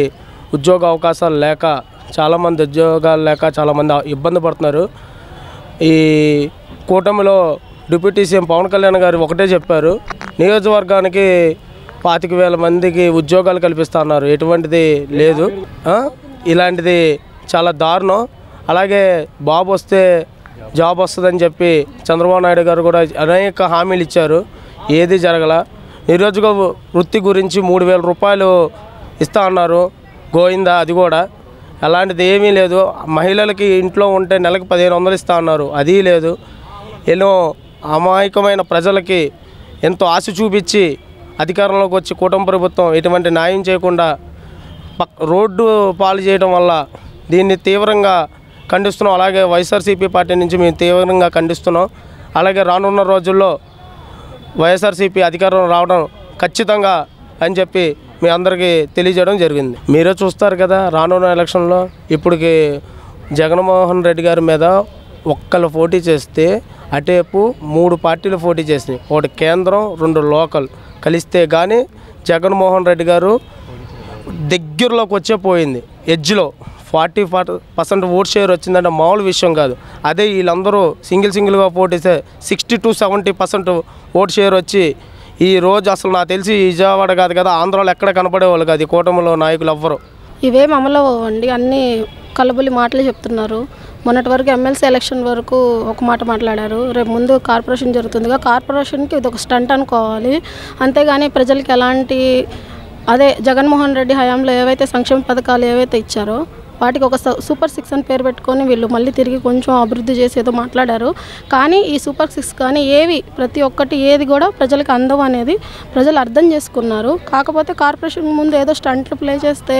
ఉద్యోగ అవకాశాలు లేక చాలామంది ఉద్యోగాలు లేక చాలామంది ఇబ్బంది పడుతున్నారు. ఈ కూటమిలో డిప్యూటీ సీఎం పవన్ కళ్యాణ్ గారు ఒకటే చెప్పారు, నియోజకవర్గానికి 25,000 మందికి ఉద్యోగాలు కల్పిస్తున్నారు. ఎటువంటిది లేదు. ఇలాంటిది చాలా దారుణం. అలాగే బాబు వస్తే జాబ్ వస్తుందని చెప్పి చంద్రబాబు నాయుడు గారు కూడా అనేక హామీలు ఇచ్చారు, ఏది జరగల. నిరుద్యోగ వృత్తి గురించి 3,000 రూపాయలు ఇస్తా అన్నారు, గోయిందా అది కూడా. అలాంటిది ఏమీ లేదు. మహిళలకి ఇంట్లో ఉంటే నెలకు 1500 ఇస్తా అన్నారు, అది లేదు. ఎన్నో అమాయకమైన ప్రజలకి ఎంతో ఆశ చూపించి అధికారంలోకి వచ్చి కూటమి ప్రభుత్వం ఎటువంటి న్యాయం చేయకుండా రోడ్డు పాలు చేయడం వల్ల దీన్ని తీవ్రంగా ఖండిస్తున్నాం. అలాగే వైఎస్ఆర్సీపీ పార్టీ నుంచి మేము తీవ్రంగా ఖండిస్తున్నాం. అలాగే రానున్న రోజుల్లో వైఎస్ఆర్సీపీ అధికారం రావడం ఖచ్చితంగా అని చెప్పి మీ అందరికీ తెలియజేయడం జరిగింది. మీరే చూస్తారు కదా రానున్న ఎలక్షన్లో ఇప్పటికి జగన్మోహన్ రెడ్డి గారి మీద ఒక్కళ్ళు పోటీ చేస్తే అటేపు 3 పార్టీలు పోటీ చేసినాయి. ఒకటి కేంద్రం, 2 లోకల్ కలిస్తే కానీ జగన్మోహన్ రెడ్డి గారు దగ్గరలోకి వచ్చే పోయింది. ఎడ్జ్లో 40% ఓట్ షేర్ వచ్చిందంటే మామూలు విషయం కాదు. అదే వీళ్ళందరూ సింగిల్గా పోటీస్తే 60 to 70% ఓట్ షేర్ వచ్చి ఈ రోజు అసలు నాకు తెలిసి విజయవాడ కాదు కదా, ఆంధ్రాలో ఎక్కడ కనపడేవాళ్ళు కాదు ఈ కూటమిలో నాయకులు ఎవ్వరు. ఇవేం అమలు అండి, అన్నీ కలబులి మాటలు చెప్తున్నారు. మొన్నటి వరకు ఎమ్మెల్సీ ఎలక్షన్ వరకు ఒక మాట మాట్లాడారు. రేపు ముందు కార్పొరేషన్ జరుగుతుందిగా, కార్పొరేషన్కి ఇది ఒక స్టంట్ అనుకోవాలి. అంతేగాని ప్రజలకి ఎలాంటి అదే జగన్మోహన్ రెడ్డి హయాంలో ఏవైతే సంక్షేమ పథకాలు ఏవైతే ఇచ్చారో వాటికి ఒక సూపర్ 6 అని పేరు పెట్టుకొని వీళ్ళు మళ్ళీ తిరిగి కొంచెం అభివృద్ధి చేసి ఏదో మాట్లాడారు. కానీ ఈ సూపర్ 6 కానీ ఏవి ప్రతి ఒక్కటి ఏది కూడా ప్రజలకు అందవు అనేది ప్రజలు అర్థం చేసుకున్నారు. కాకపోతే కార్పొరేషన్ ముందు ఏదో స్టంట్లు ప్లే చేస్తే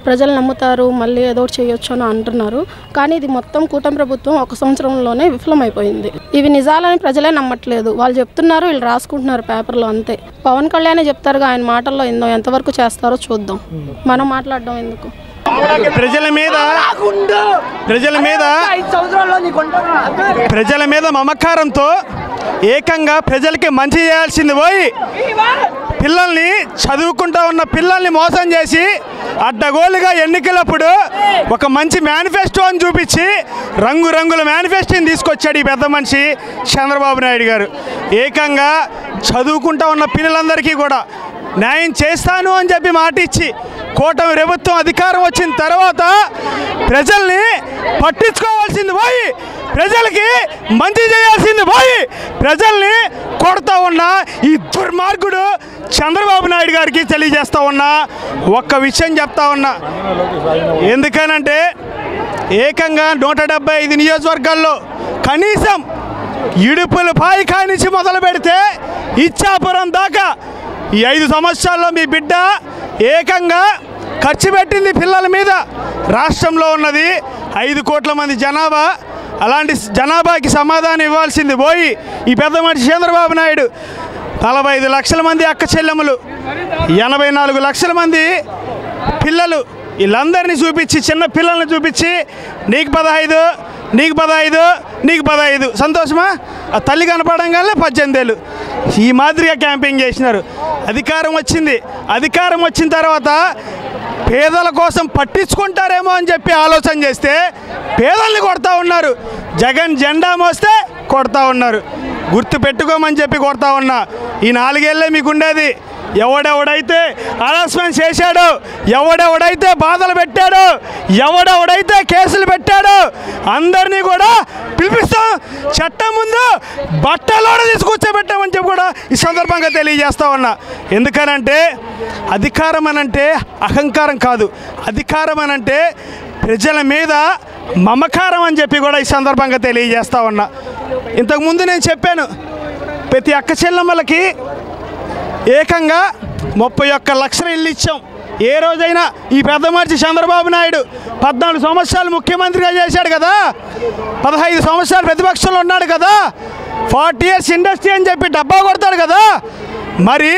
ప్రజలు నమ్ముతారు, మళ్ళీ ఏదో చేయొచ్చు అని అంటున్నారు. కానీ ఇది మొత్తం కూటమి ప్రభుత్వం 1 సంవత్సరంలోనే విఫలమైపోయింది. ఇవి నిజాలని ప్రజలే నమ్మట్లేదు. వాళ్ళు చెప్తున్నారు, వీళ్ళు రాసుకుంటున్నారు పేపర్లో అంతే. పవన్ కళ్యాణే చెప్తారుగా, ఆయన మాటల్లో ఎంతవరకు చేస్తారో చూద్దాం. మనం మాట్లాడడం ఎందుకు? ప్రజల మీద మమకారంతో ఏకంగా ప్రజలకి మంచి చేయాల్సింది పోయి పిల్లల్ని చదువుకుంటా ఉన్న పిల్లల్ని మోసం చేసి అడ్డగోలుగా ఎన్నికలప్పుడు ఒక మంచి మేనిఫెస్టో అని చూపించి రంగురంగుల మేనిఫెస్టోని తీసుకొచ్చాడు ఈ పెద్ద మనిషి చంద్రబాబు నాయుడు గారు. ఏకంగా చదువుకుంటా ఉన్న పిల్లలందరికీ కూడా న్యాయం చేస్తాను అని చెప్పి మాట ఇచ్చి కూటమి ప్రభుత్వం అధికారం వచ్చిన తర్వాత ప్రజల్ని పట్టించుకోవాల్సింది పోయి ప్రజలకి మంచి చేయాల్సింది పోయి ప్రజల్ని కొడతా ఉన్న ఈ దుర్మార్గుడు చంద్రబాబు నాయుడు గారికి తెలియజేస్తా ఉన్నా ఒక్క విషయం చెప్తా ఉన్నా. ఎందుకనంటే ఏకంగా 175 నియోజకవర్గాల్లో కనీసం ఇడుపులపాయి కానించి మొదలు పెడితే ఇచ్చాపురం దాకా ఈ 5 సంవత్సరాల్లో మీ బిడ్డ ఏకంగా ఖర్చు పెట్టింది పిల్లల మీద. రాష్ట్రంలో ఉన్నది 5 కోట్ల మంది జనాభా. అలాంటి జనాభాకి సమాధానం ఇవ్వాల్సింది పోయి ఈ పెద్ద మనిషి చంద్రబాబు నాయుడు 45 లక్షల మంది అక్క చెల్లెములు, 84 లక్షల మంది పిల్లలు, వీళ్ళందరినీ చూపించి చిన్న పిల్లల్ని చూపించి నీకు 15, నీకు 15, నీకు 15 సంతోషమా? ఆ తల్లి కనపడంగానే 18 ఏళ్ళు ఈ మాదిరిగా క్యాంపెయిన్ చేసినారు. అధికారం వచ్చింది. అధికారం వచ్చిన తర్వాత పేదల కోసం పట్టించుకుంటారేమో అని చెప్పి ఆలోచన చేస్తే పేదల్ని కొడతా ఉన్నారు. జగన్ జెండా మోస్తే కొడతా ఉన్నారు. గుర్తు పెట్టుకోమని చెప్పి కొడతా ఉన్నా. ఈ 4 ఏళ్ళే మీకుండేది. ఎవడెవడైతే హరాస్మెంట్ చేశాడో, ఎవడెవడైతే బాధలు పెట్టాడో, ఎవడెవడైతే కేసులు పెట్టాడో అందరినీ కూడా పిలిపిస్తాం, చట్టం ముందు బట్టలోనే తీసుకొచ్చేపెట్టామని చెప్పి కూడా ఈ సందర్భంగా తెలియజేస్తా ఉన్నా. ఎందుకనంటే అధికారం అనంటే అహంకారం కాదు, అధికారం అనంటే ప్రజల మీద మమకారం అని చెప్పి కూడా ఈ సందర్భంగా తెలియజేస్తా ఉన్నా. ఇంతకుముందు నేను చెప్పాను, ప్రతి అక్క చెల్లెమ్మలకి ఏకంగా 31 లక్షల ఇల్లు ఇచ్చాం. ఏ రోజైనా ఈ పెద్ద మనిషి చంద్రబాబు నాయుడు 14 సంవత్సరాలు ముఖ్యమంత్రిగా చేశాడు కదా, 15 సంవత్సరాలు ప్రతిపక్షంలో ఉన్నాడు కదా, 40 years ఇండస్ట్రీ అని చెప్పి డబ్బా కొడతాడు కదా. మరి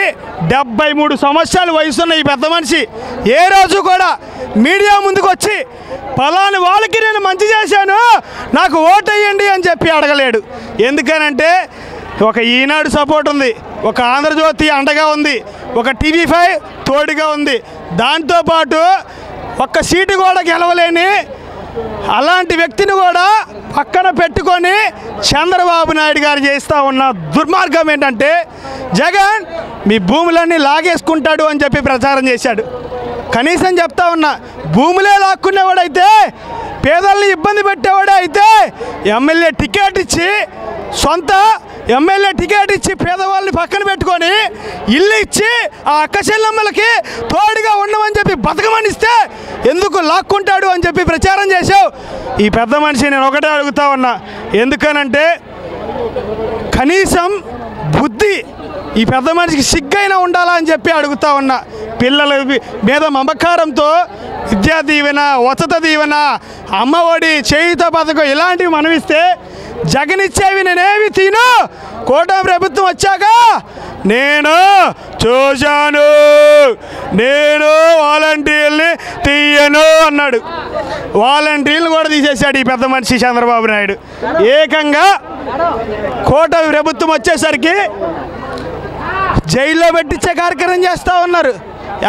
73 సంవత్సరాలు వయసున్న ఈ పెద్ద మనిషి ఏ రోజు కూడా మీడియా ముందుకు వచ్చి ఫలాని వాళ్ళకి నేను మంచి చేశాను నాకు ఓటు వేయండి అని చెప్పి అడగలేడు. ఎందుకనంటే ఒక ఈనాడు సపోర్ట్ ఉంది, ఒక ఆంధ్రజ్యోతి అండగా ఉంది, ఒక TV5 తోడుగా ఉంది. దాంతోపాటు ఒక్క సీటు కూడా గెలవలేని అలాంటి వ్యక్తిని కూడా పక్కన పెట్టుకొని చంద్రబాబు నాయుడు గారు చేస్తూ ఉన్న దుర్మార్గం ఏంటంటే జగన్ మీ భూములన్నీ లాగేసుకుంటాడు అని చెప్పి ప్రచారం చేశాడు. కనీసం చెప్తా ఉన్నా, భూములే లాక్కునేవాడైతే పేదల్ని ఇబ్బంది పెట్టేవాడే అయితే ఎమ్మెల్యే టికెట్ ఇచ్చి సొంత ఎమ్మెల్యే టికెట్ ఇచ్చి పేదవాళ్ళని పక్కన పెట్టుకొని ఇల్లు ఇచ్చి ఆ అక్క చెల్లెమ్మలకి తోడుగా ఉండమని చెప్పి బతకమనిస్తే ఎందుకు లాక్కుంటాడు అని చెప్పి ప్రచారం చేసావు. ఈ పెద్ద మనిషి నేను ఒకటే అడుగుతా ఉన్నా, ఎందుకనంటే కనీసం బుద్ధి ఈ పెద్ద మనిషికి సిగ్గైనా ఉండాలా అని చెప్పి అడుగుతా ఉన్నా. పిల్లల మీద మమకారంతో విద్యా దీవెన, వసత దీవెన, అమ్మఒడి, చేయుత పథకం ఇలాంటివి మనమిస్తే జగన్ ఇచ్చేవి నేనేవి తిను, కూటమి ప్రభుత్వం వచ్చాక నేను చూశాను, నేను వాలంటీర్ని తీయను అన్నాడు. వాలంటీర్లు కూడా తీసేశాడు ఈ పెద్ద మనిషి చంద్రబాబు నాయుడు. ఏకంగా కూటమి ప్రభుత్వం వచ్చేసరికి జైల్లో పెట్టించే కార్యక్రమం చేస్తూ ఉన్నారు.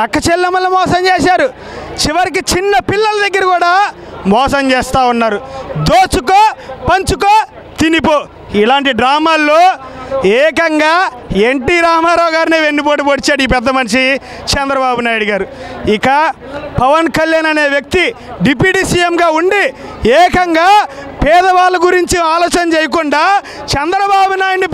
అక్క చెల్లెమ్మలు మోసం చేశారు. చివరికి చిన్న పిల్లల దగ్గర కూడా మోసం చేస్తూ ఉన్నారు. దోచుకో, పంచుకో, తినిపో ఇలాంటి డ్రామాల్లో ఏకంగా ఎన్టీ రామారావు గారిని వెన్నుపోటు పొడిచాడు ఈ పెద్ద మనిషి చంద్రబాబు నాయుడు గారు. ఇక పవన్ కళ్యాణ్ అనే వ్యక్తి డిప్యూటీ సీఎంగా ఉండి ఏకంగా పేదవాళ్ళ గురించి ఆలోచన చేయకుండా చంద్రబాబు నాయుడిని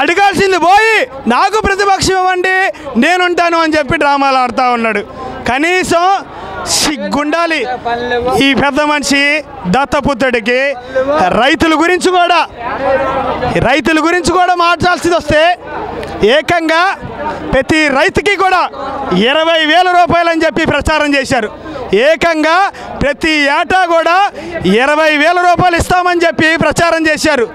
అడగాల్సింది పోయి నాకు ప్రతిపక్షం ఇవ్వండి నేనుంటాను అని చెప్పి డ్రామాలు ఆడుతూ ఉన్నాడు. కనీసం సిగ్గుండాలి ఈ పెద్ద మనిషి దత్తపుత్రుడికి. రైతుల గురించి కూడా మాట్లాడాల్సింది వస్తే ఏకంగా ప్రతి రైతుకి కూడా 20,000 రూపాయలు అని చెప్పి ప్రచారం చేశారు. ఏకంగా ప్రతి ఏటా కూడా 20,000 రూపాయలు ఇస్తామని చెప్పి ప్రచారం చేశారు.